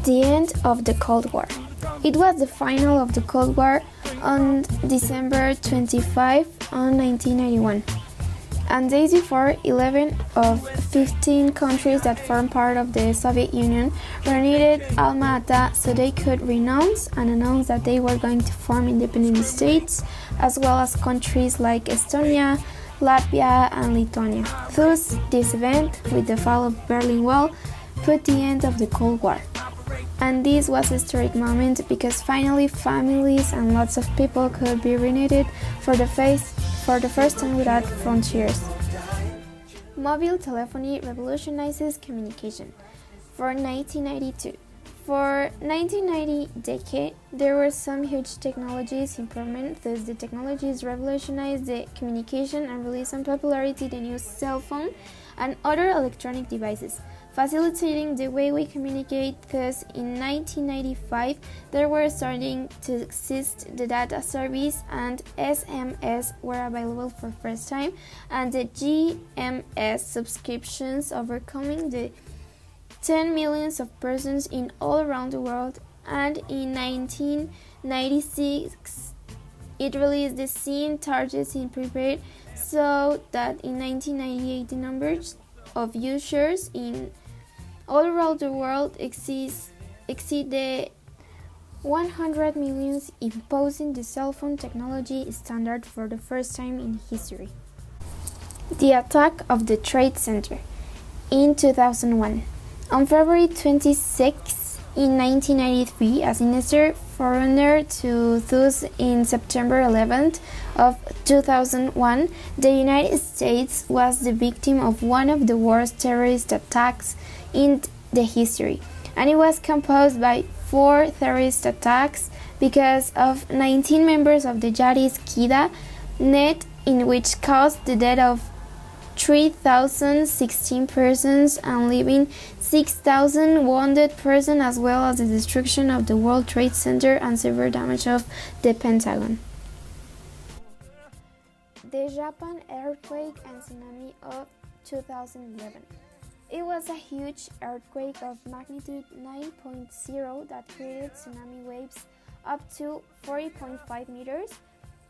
The end of the Cold War. It was the final of the Cold War on December 25 on 1991. And days before, 11 of 15 countries that formed part of the Soviet Union reunited Alma-Ata so they could renounce and announce that they were going to form independent states, as well as countries like Estonia, Latvia, and Lithuania. Thus, this event, with the fall of Berlin Wall, put the end of the Cold War. And this was a historic moment because finally families and lots of people could be reunited for the first time without frontiers. Mobile telephony revolutionizes communication. For 1992. For 1990 decade, there were some huge technologies improvement, thus the technologies revolutionized the communication and released in popularity the new cell phone and other electronic devices, facilitating the way we communicate because in 1995 there were starting to exist the data service and SMS were available for first time and the GMS subscriptions overcoming the 10 millions of persons in all around the world, and in 1996 it released the SIM targets in prepaid so that in 1998 the numbers of users in all around the world exceed the 100 millions, imposing the cell phone technology standard for the first time in history. The attack of the Trade Center in 2001. On February 26 in 1993, a sinister forerunner to those in September 11th of 2001, the United States was the victim of one of the worst terrorist attacks in the history, and it was composed by 4 terrorist attacks because of 19 members of the jihadist Qaeda net, in which caused the death of 3,016 persons and leaving 6,000 wounded persons, as well as the destruction of the World Trade Center and severe damage of the Pentagon. The Japan earthquake and tsunami of 2011. It was a huge earthquake of magnitude 9.0 that created tsunami waves up to 40.5 meters.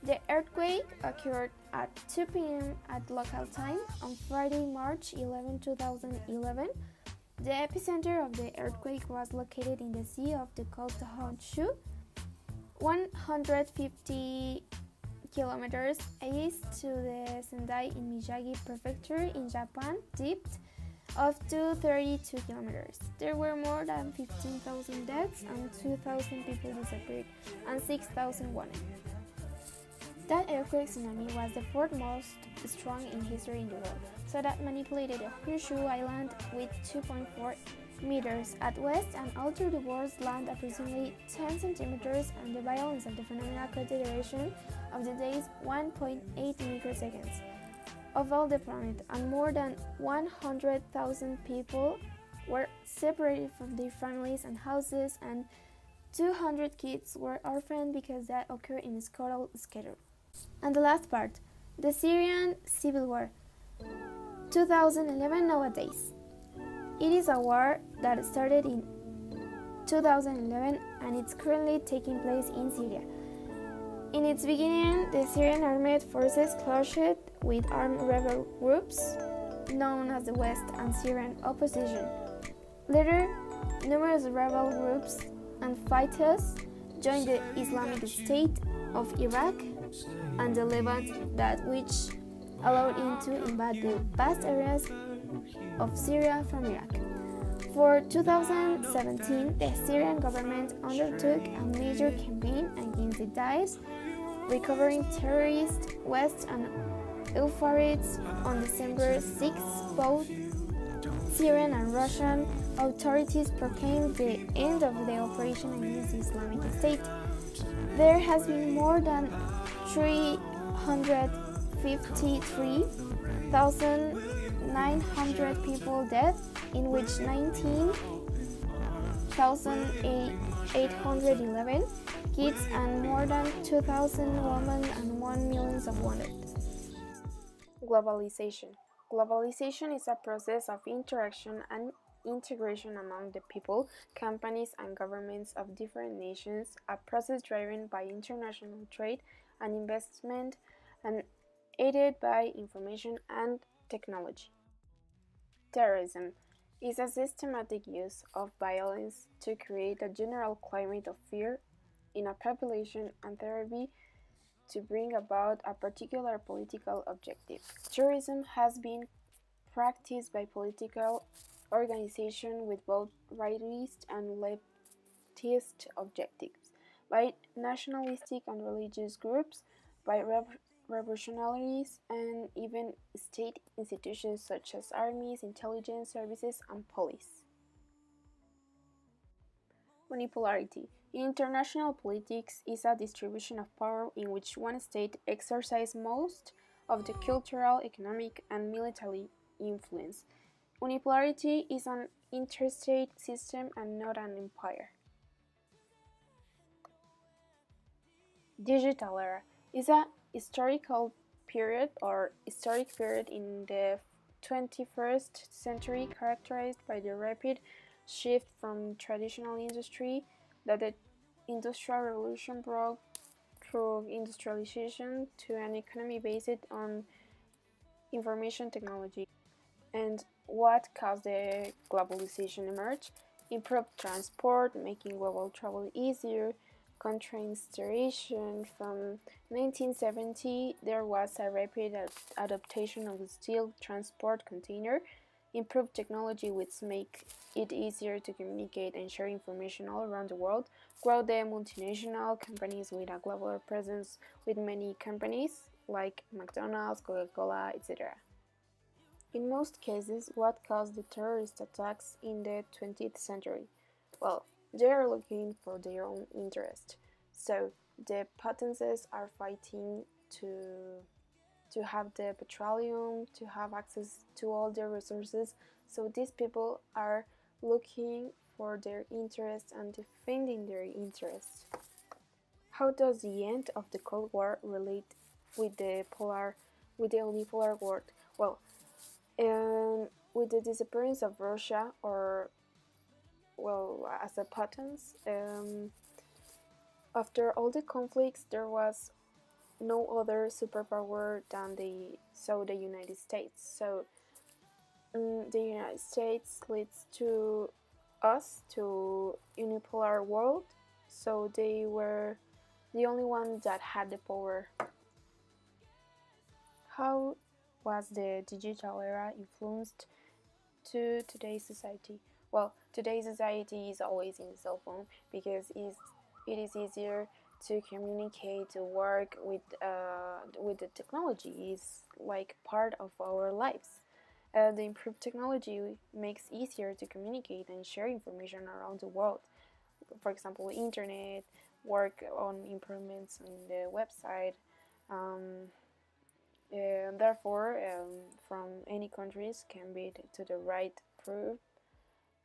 The earthquake occurred at 2 p.m. at local time on Friday, March 11, 2011. The epicenter of the earthquake was located in the sea off the coast of Honshu, 150 kilometers east to the Sendai in Miyagi Prefecture in Japan, depth of 232 kilometers. There were more than 15,000 deaths and 2,000 people disappeared and 6,000 wounded. That earthquake tsunami was the 4th most strong in history in the world, so that manipulated the Honshu Island with 2.4 meters at west and altered the world's land approximately 10 centimeters, and the violence of the phenomenon caught the duration of the days 1.8 microseconds of all the planet, and more than 100,000 people were separated from their families and houses, and 200 kids were orphaned because that occurred in a schedule. And the last part, the Syrian Civil War, 2011 nowadays. It is a war that started in 2011 and it's currently taking place in Syria. In its beginning, the Syrian armed forces clashed with armed rebel groups known as the West and Syrian opposition. Later, numerous rebel groups and fighters joined the Islamic State of Iraq and the Levant, that which allowed him to invade the vast areas of Syria from Iraq. For 2017, the Syrian government undertook a major campaign against the Daesh, recovering terrorists West and Euphrates. On December 6, both Syrian and Russian authorities proclaimed the end of the operation against the Islamic State. There has been more than 353,900 people dead, in which 19,811 kids and more than 2,000 women and 1 million of wounded. Globalization. Globalization is a process of interaction and integration among the people, companies, and governments of different nations, a process driven by international trade and investment and aided by information and technology. Terrorism is a systematic use of violence to create a general climate of fear in a population and thereby to bring about a particular political objective. Terrorism has been practiced by political organizations with both rightist and leftist objectives, by nationalistic and religious groups, by revolutionaries, and even state institutions such as armies, intelligence services, and police. Unipolarity. In international politics is a distribution of power in which one state exercises most of the cultural, economic, and military influence. Unipolarity is an interstate system and not an empire. Digital era is a historical period or historic period in the 21st century characterized by the rapid shift from traditional industry that the Industrial Revolution brought through industrialization to an economy based on information technology. And what caused the globalization emerge? Improved transport, making global travel easier, contrainstallation. From 1970, there was a rapid adaptation of the steel transport container, improved technology which make it easier to communicate and share information all around the world, grow the multinational companies with a global presence with many companies like McDonald's, Coca-Cola, etc. In most cases, what caused the terrorist attacks in the 20th century? Well, they are looking for their own interest. So the potencies are fighting to have the petroleum, to have access to all their resources. So these people are looking for their interests and defending their interests. How does the end of the Cold War relate with the unipolar world? Well, with the disappearance of Russia, or well, as a potence, after all the conflicts, there was no other superpower than the United States. So the United States leads to us to unipolar world. So they were the only one that had the power. How was the digital era influenced to today's society? Well, today's society is always in the cell phone because it is easier to communicate, to work with the technology. Is like part of our lives. The improved technology makes easier to communicate and share information around the world. For example, internet, work on improvements on the website. Therefore, from any countries can be to the right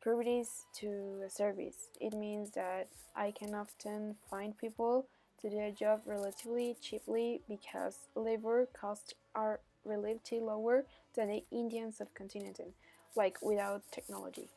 priorities to a service. It means that I can often find people to do a job relatively cheaply because labor costs are relatively lower than the Indian subcontinent, like without technology.